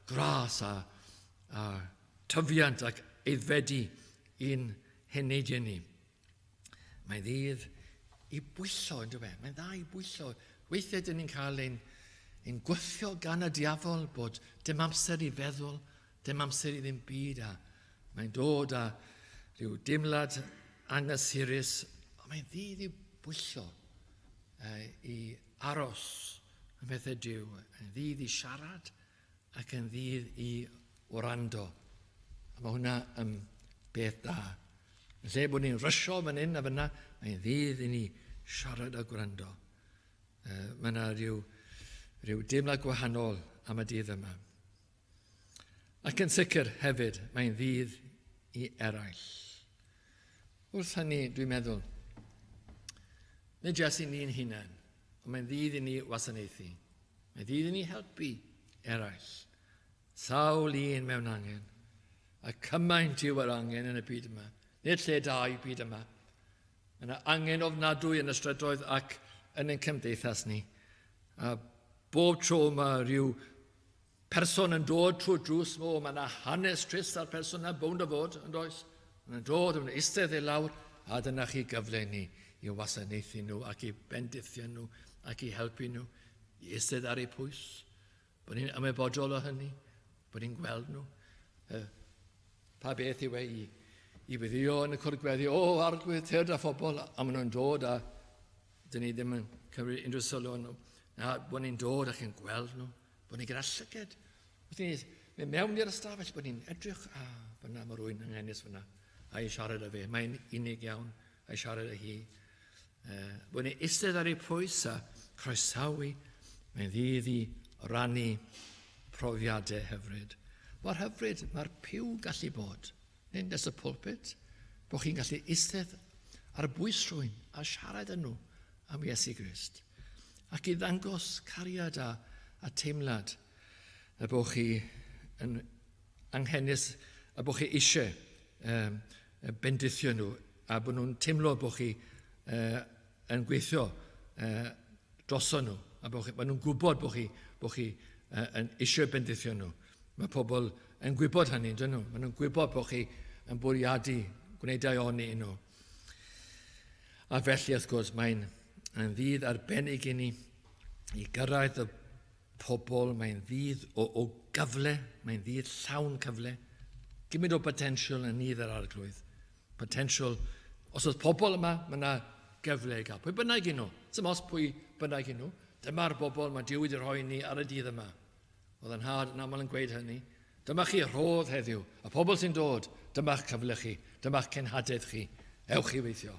gras a tyfiant ac aeddfedu i'n heneidiau ni. Mae'n ddydd i bwyllo, ynddo fe? Mae'n dda i bwyllo. Weithiau dyn ni'n cael ein gwythio gan y diafol bod dim amser i feddwl, dim amser i ddim byd, a mae'n dod â rhyw dimlad anghysurus, a mae'n ddydd i bwyllo, i aros yn bethau Duw, yn ddydd i siarad ac yn ddydd i wrando. A mae hwnna yn beth da. Yn lle bod ni'n rysio fan hyn a fyna, mae'n ddydd i ni siarad a gwrando. Mae yna rhyw deimlad gwahanol am y dydd yma. Ac yn sicr hefyd, mae'n ddydd i eraill. Wrth hynny, dwi'n meddwl, nid jyst i ni'n hunain, ond mae'n ddydd i ni wasanaethu. Mae'n ddydd i ni helpu eraill. Sawl un mewn angen, a cymaint yw yr angen yn y byd yma. Nid lle da i byd yma. Yna angen ofnadwy yn y strydoedd ac yn ein cymdeithas ni. A bob tro mae rhyw person yn dod trwy drws, mae yna hanes trist ar person yna bwnd o fod yn does. Mae'n dod yn eistedd i lawr, a dyna chi gyfle ni i wasanaethu nhw ac i bendithio nhw ac i helpu nhw i eistedd ar eu pwys. Bod ni'n ymwybodol o hynny, bod ni'n gweld nhw. Pa beth yw i fyddio yn y cwrdd-gweddi, arglwydd tyrd a phobl, a maen nhw'n dod a dyn ni ddim yn cymryd unrhyw sylw nhw. Na, bod ni'n dod ac yn gweld nhw, bod ni gyda llyged. Bod ni'n mewn i'r ystafell, bod ni'n edrych, fyna mae rwy'n ynghenus fyna, a i siarad â fe. Mae'n unig iawn a i siarad â hi. Bod ni'n eistedd ar ei pwys a croesawu, mae'n ddydd i rannu profiadau hyfryd. Mor hyfryd mae'r piw gallu bod, nid nes y pulpit, bod chi'n gallu eistedd ar bwys rhywun a siarad â nhw am Iesu Grist. Ac i ddangos cariad a teimlad y bod chi yn anghennus, a bod chi eisiau bendithio nhw, a bod nhw'n teimlo bod chi yn gweithio droso nhw, a bod nhw'n gwybod bod chi yn eisiau bendithio nhw. Mae pobl yn gwybod hynny, dyn nhw. Mae nhw'n gwybod bod chi yn bwriadu gwneud daioni nhw. A felly, wrth gwrs, mae'n ddydd arbennig i ni i gyrraedd y pobl. Mae'n ddydd o gyfle, mae'n ddydd llawn cyfle. Gymryd o potensial yn nidd yr arglwydd. Potensial, os oedd pobl yma, mae yna gyfle i gael. Pwy bynnag nhw? Dim os pwy bynnag nhw. Dyma'r bobl mae Duw wedi rhoi ni ar y dydd yma. Oedd yn had yn aml yn gweud hynny. Dyma chi rhodd heddiw. Y pobl sy'n dod, dyma'ch cyfle chi, dyma'ch cenhadaeth chi. Ewch i weithio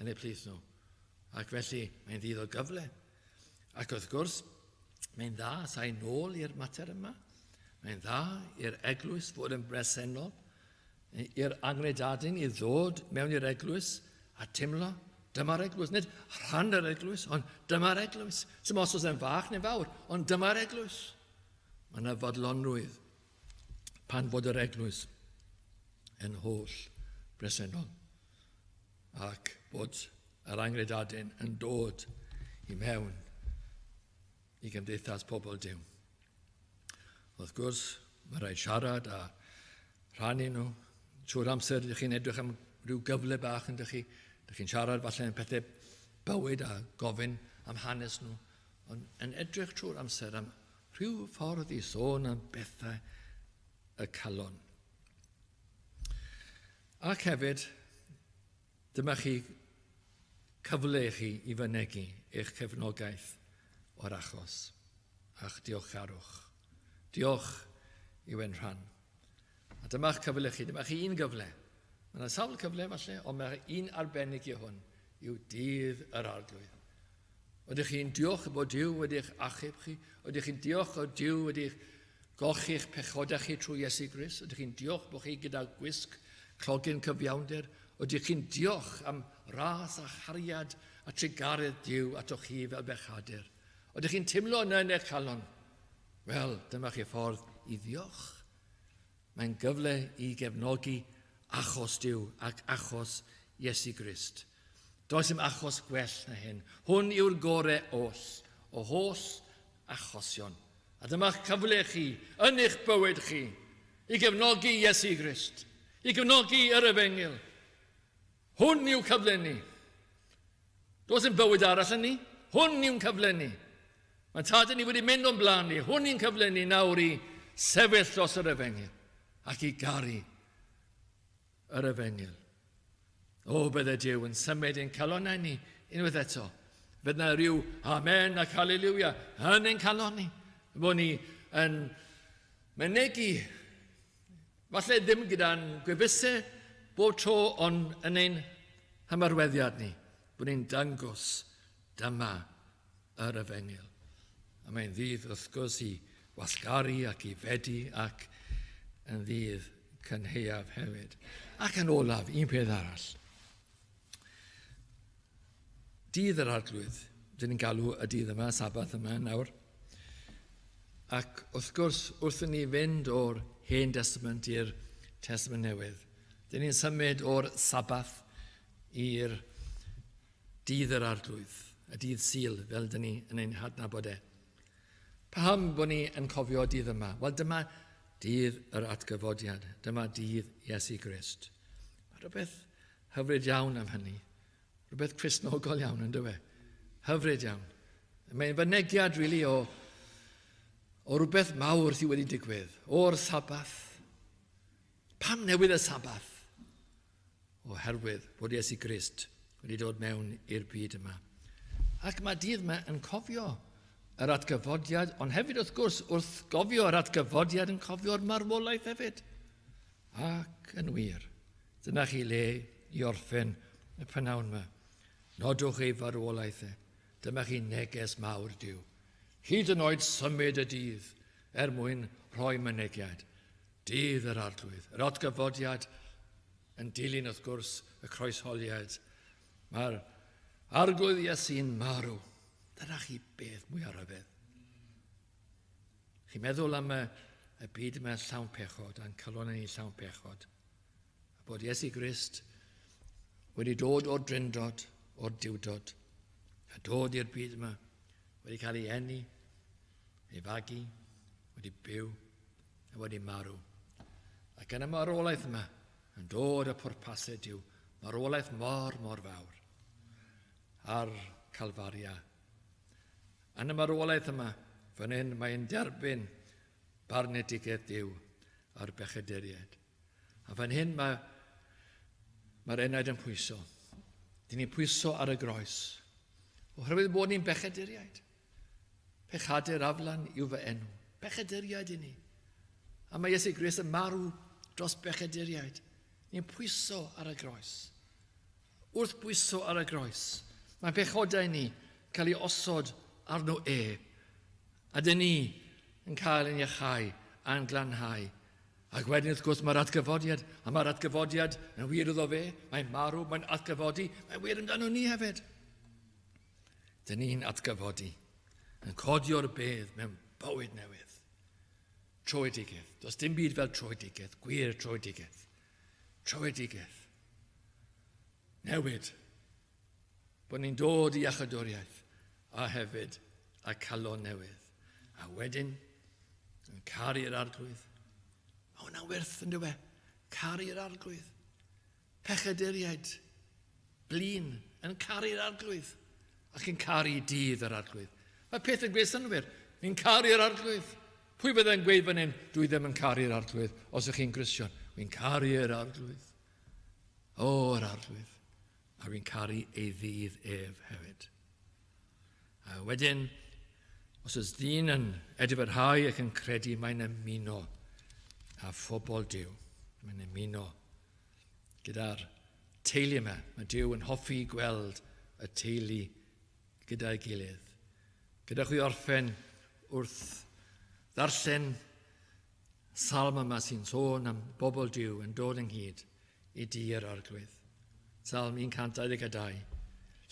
yn eu plith nhw. Ac felly, mae'n ddydd o gyfle. Ac wrth gwrs, mae'n dda sa'n nôl i'r mater yma. Mae'n dda i'r eglwys fod yn bresennol, i'r angredadyn i ddod mewn i'r eglwys a timlo. Dyma'r eglwys, nid rhan yr eglwys, ond dyma'r eglwys. Dim os oes yn fach neu fawr, ond dyma'r eglwys. Mae yna fodlonrwydd pan fod yr eglwys yn holl bresennol ac bod yr angredadyn yn dod i mewn i gymdeithas pobl Duw. Wrth gwrs, mae rhaid siarad a rhannu nhw. Trwy'r amser, ydych chi'n edrych am rhyw gyfle bach yn chi. Ydych chi'n siarad falle yn pethau bywyd a gofyn am hanes nhw. Ond yn edrych trwy'r amser am rhyw ffordd i sôn am bethau y calon. Ac hefyd, dyma chi cyfle chi i fynegu eich cefnogaeth o'r achos a'ch diolchgarwch. Diolch i wen rhan. A dyma'ch cyfle chi, dyma chi un gyfle. Mae yna sawl cyfle falle, ond mae un arbennig i hwn yw dydd yr arglwydd. Ydych chi'n diolch bod Duw wedi'ch achub chi? Ydych chi'n diolch o Duw wedi'ch golchi'ch pechodau chi trwy Iesu Grist? Ydych chi'n diolch bod chi gyda gwisg clogyn cyfiawnder? Ydych chi'n diolch am ras a chariad a trigaredd Duw atoch chi fel bechadur? Ydych chi'n timlo yna yn eich calon? Wel, dyma chi ffordd i ddiolch. Mae'n gyfle i gefnogi achos Duw ac achos Iesu Grist. Does dim achos gwell na hyn. Hwn yw'r gorau oll, o holl achosion. A dyma'ch cyfle chi, yn eich bywyd chi, i gefnogi Iesu Grist, i gefnogi yr Efengyl. Hwn yw cyfle ni. Does dim bywyd arall yn ni. Hwn yw'n cyfle ni. Mae tad ni wedi mynd o'n blaen ni. Hwn yw'n cyfle ni nawr i sefyll dros yr Efengyl ac i garu yr Efengyl. O, bydde Duw yn symud ein calonau ni unwaith eto. Fydd na rhyw amen ac halleluia yn ein calon ni. Bod ni yn mynegu, falle ddim gyda'n gwefusau bob tro, ond yn ein hymarweddiad ni. Bod ni'n dangos dyma yr Efengyl. A mae'n ddydd wrth gwrs i wasgaru ac i fedi ac yn ddydd cynheuaf hefyd. Ac yn olaf, un peth arall. Dydd yr arglwydd, dyn ni'n galw y dydd yma, Saboth yma nawr. Ac wrth gwrs, wrth ni fynd o'r Hen Testament i'r Testament Newydd, dyn ni'n symud o'r Saboth i'r dydd yr arglwydd, y dydd Sul, fel dyn ni yn ein hadnabod e. Pam bod ni yn cofio dydd yma? Wel, dyma dydd yr atgyfodiad, dyma dydd Iesu Grist. Mae rhywbeth hyfryd iawn am hynny. Rhywbeth Cristnogol iawn, ynddo fe? Hyfryd iawn. Mae'n fynegiad, rili, o rhywbeth mawr sydd wedi digwydd. O'r Saboth. Pam newydd y Saboth? Oherwydd bod Iesu Grist wedi dod mewn i'r byd yma. Ac mae dydd yma yn cofio yr atgyfodiad, ond hefyd wrth gwrs, wrth gofio yr atgyfodiad yn cofio'r marwolaeth hefyd. Ac yn wir, dyna chi le i orffen y prynawn yma. Nodwch ei farwolaethau, dyma chi neges mawr Duw. Hyd yn oed symud y dydd mwyn rhoi mynegiad. Dydd yr arglwydd, yr atgyfodiad yn dilyn wrth gwrs y croesholiad. Mae'r arglwydd Iesu'n marw. Dyna chi beth mwy arhyfedd. Chi'n meddwl am y byd yma llawn pechod, a'n calonau ni llawn pechod. A bod Iesu Grist wedi dod o'r drindod, o'r diwdod, a dod i'r byd yma, wedi cael ei eni, ei fagu, wedi byw, a wedi marw. Ac yn y marwolaeth yma, yn dod y pwrpasau Duw, marwolaeth mor fawr, ar Calfaria. Yn y marwolaeth yma, fan hyn mae'n derbyn barnedigaeth Duw a'r bechaduriaid. A fan hyn mae'r enaid yn pwyso. Dyn ni'n pwyso ar y groes. Oherwydd bod ni'n bechaduriaid. Pechadur aflan yw fy enw. Bechaduriaid i ni. A mae Iesu Grist yn marw dros bechaduriaid. Ni'n pwyso ar y groes. Wrth bwyso ar y groes, mae pechodau ni cael ei osod arno a dyn ni yn cael ein iachau a'n glanhau. Ac wedyn wrth gwrs mae'r atgyfodiad, a mae'r atgyfodiad yn wir iddo fe, mae'n marw, mae'n atgyfodi, mae'n wir amdano ni hefyd. Dyn ni'n atgyfodi, yn codio'r bedd mewn bywyd newydd. Troedigedd, does dim byd fel troedigedd, gwir troedigedd. Troedigedd. Newid, bod ni'n dod i iachadwriaeth, a hefyd a calon newydd. A wedyn, yn caru'r arglwydd. Mae hwnna'n werth yn dywe, caru'r arglwydd. Pechaduriaid, blin, yn caru'r arglwydd, ac yn caru dydd yr arglwydd. Mae peth yn gweithio'n wir, ni'n caru'r arglwydd. Pwy byddai'n gweud fan hyn, dwi ddim yn caru'r arglwydd, os ych chi'n Gristion. Wy'n caru'r arglwydd. Yr arglwydd. A wy'n caru ei ddydd hefyd. A wedyn, os ys dyn yn edifyrhau ac yn credu, mae'n ymuno a phobl Duw. Mae'n ymuno gyda'r teulu yma. Mae Duw yn hoffi gweld y teulu gyda'i gilydd. Gyda chwi orffen wrth ddarllen salm yma sy'n sôn am bobl Duw yn dod ynghyd i dir arglwydd. Salm 122.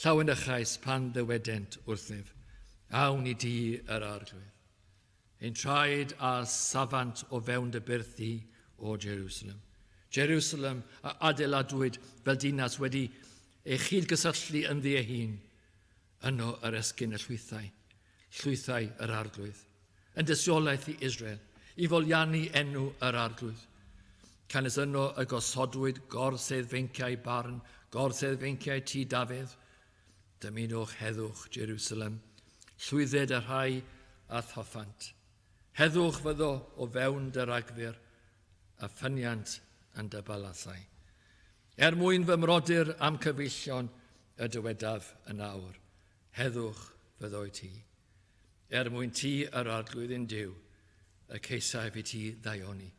Llawen ychais pan ddywedent wrthyf, awn i di yr arglwydd. Ein traed a safant o fewn dy byrthi o Jerusalem. Jerusalem a adeiladwyd fel dinas wedi ei chydgysylltu yn ddi hun. Yno yr esgyn y llwythau yr arglwydd. Yn dystiolaeth i Israel, i foliannu enw yr arglwydd. Canes yno y gosodwyd gorsedd feinciau barn, gorsedd feinciau tŷ Dafydd. Dymunwch heddwch Jerusalem, llwydded y rhai a thoffant. Heddwch fyddo o fewn dy ragfyr, a ffyniant yn dy balasau. Mwyn fy mrodyr am cyfeillion y dywedaf yn awr, heddwch fyddoi ti. Mwyn ti yr arglwydd yn Duw, y ceisaf i ti ddaioni.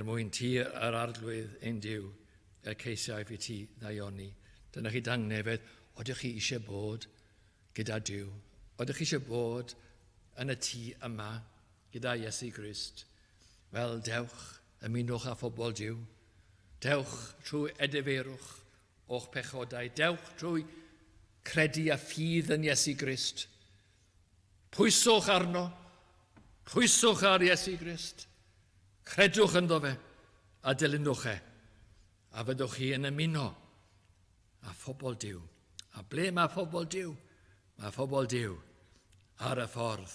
Mwyn ti yr arglwydd yn Duw, y ceisaf i ti ddaioni. Dyna chi dangnefedd, odych chi eisiau bod gyda Duw? Odych chi eisiau bod yn y tŷ yma gyda Iesu Grist? Wel, dewch, ymunwch â phobl Duw. Dewch trwy edifeirwch o'ch pechodau. Dewch trwy credu a ffydd yn Iesu Grist. Pwyswch arno. Pwyswch ar Iesu Grist. Credwch ynddo fe a dilynwch e. A fyddwch chi yn ymuno a phobl Duw. A ble mae phobl Duw? Mae phobl Duw ar y ffordd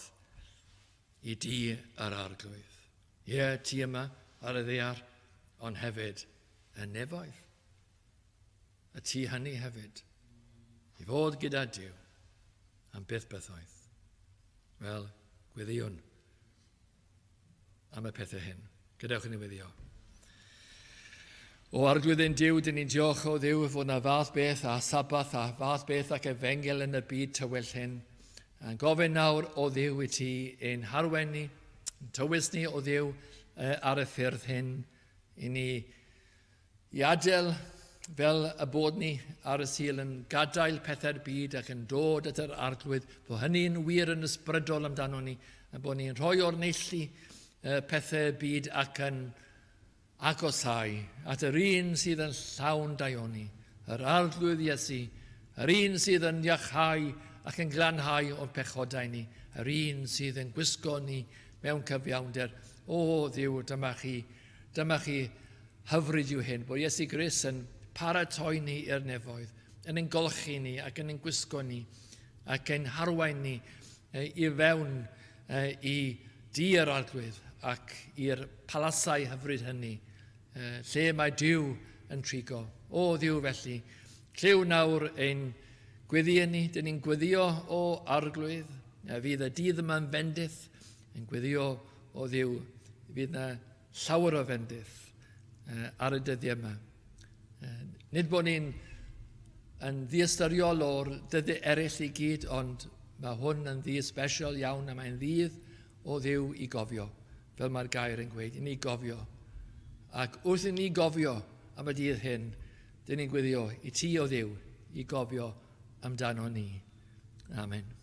i di yr arglwydd. Ti yma ar y ddaear, ond hefyd y nefoedd. Y ti hynny hefyd. I fod gyda Duw am bythoedd. Wel, gweddiwn am y pethau hyn. Gadewch yn ei weddio. O arglwydd ein Duw, dyn ni'n diolch o Dduw fod yna fath beth a Saboth a fath beth ac efengel yn y byd tywyll hyn. A'n gofyn nawr o Dduw i ti ein harwennu, tywys ni o Dduw ar y ffyrdd hyn, i ni i adael fel y bod ni ar y sil yn gadael pethau'r byd ac yn dod at yr arglwydd, bod hynny'n wir yn ysbrydol amdano ni, a bod ni'n rhoi o'r neilltu pethau byd ac yn agosau at yr un sydd yn llawn daioni, yr arglwydd Iesu, yr un sydd yn iachau ac yn glanhau o'r pechodau ni, yr un sydd yn gwisgo ni mewn cyfiawnder. O Dduw, dyma chi hyfryd yw hyn, bod Iesu Grist yn paratoi ni i'r nefoedd, yn ein golchi ni ac yn ein gwisgo ni ac yn harwain ni i fewn i dir arglwydd ac i'r palasau hyfryd hynny, lle mae Duw yn trigo. O Dduw felly, lliw nawr ein gweddio ni, dyn ni'n gweddio o arglwydd, fydd y dydd yma'n fendith, yn gweddio o Dduw, fydd yna llawer o fendith ar y dyddiau yma. Nid bod ni'n yn ddiystyriool o'r dyddi eraill i gyd, ond mae hwn yn ddydd sbesial iawn a mae'n ddydd o Dduw i gofio, fel mae'r gair yn gweud, i ni gofio. Ac wrth i ni gofio am y dydd hyn, dyn ni'n gweddio i ti o Dduw i gofio amdano ni. Amen.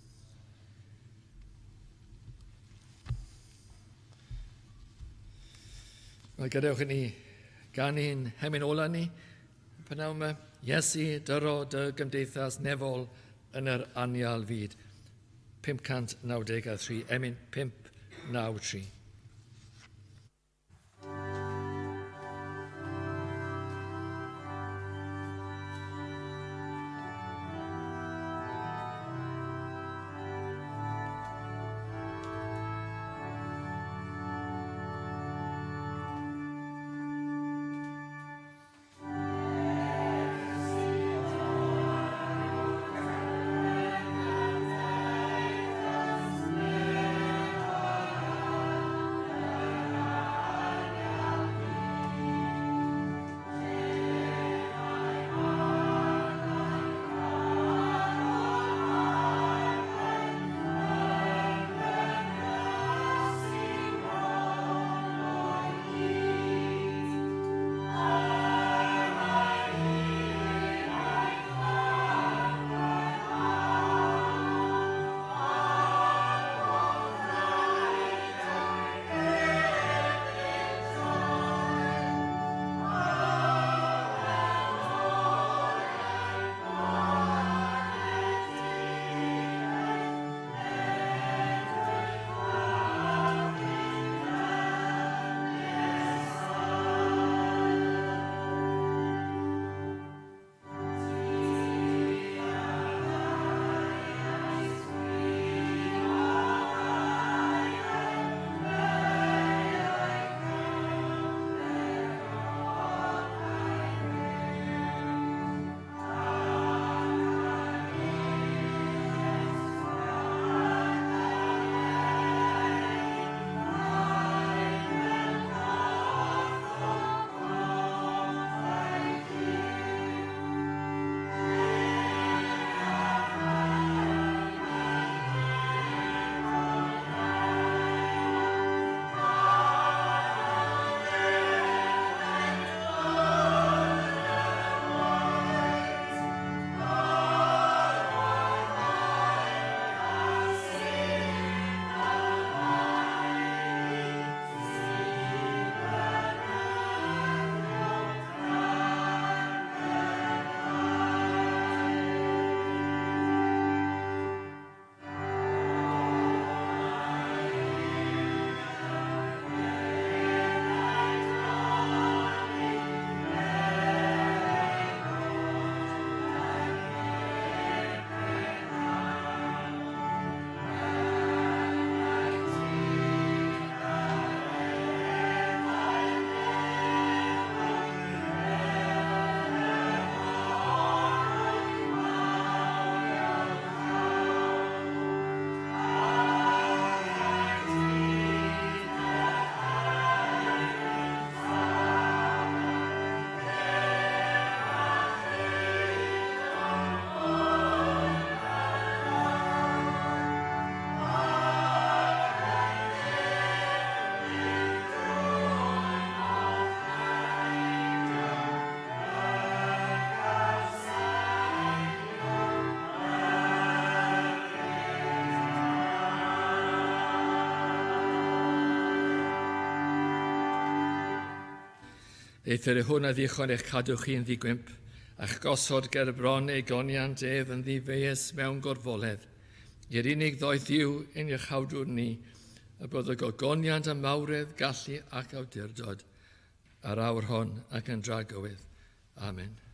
Wel, gadewch i ni gan i'n hemyn ola ni, pnawn yma, Iesu, dyro dy gymdeithas nefol yn yr anial fyd. 593, emyn 593. Eithir hwn a ddichon eich cadw chi yn ddigwymp, a'ch gosod ger bron ei goniant ef yn ddifeus mewn gorfoledd. I'r unig ddoeth Dduw yn eich hawdwr ni, a bod y gogoniant a mawredd, gallu ac awdurdod ar awr hon ac yn dragowydd. Amen.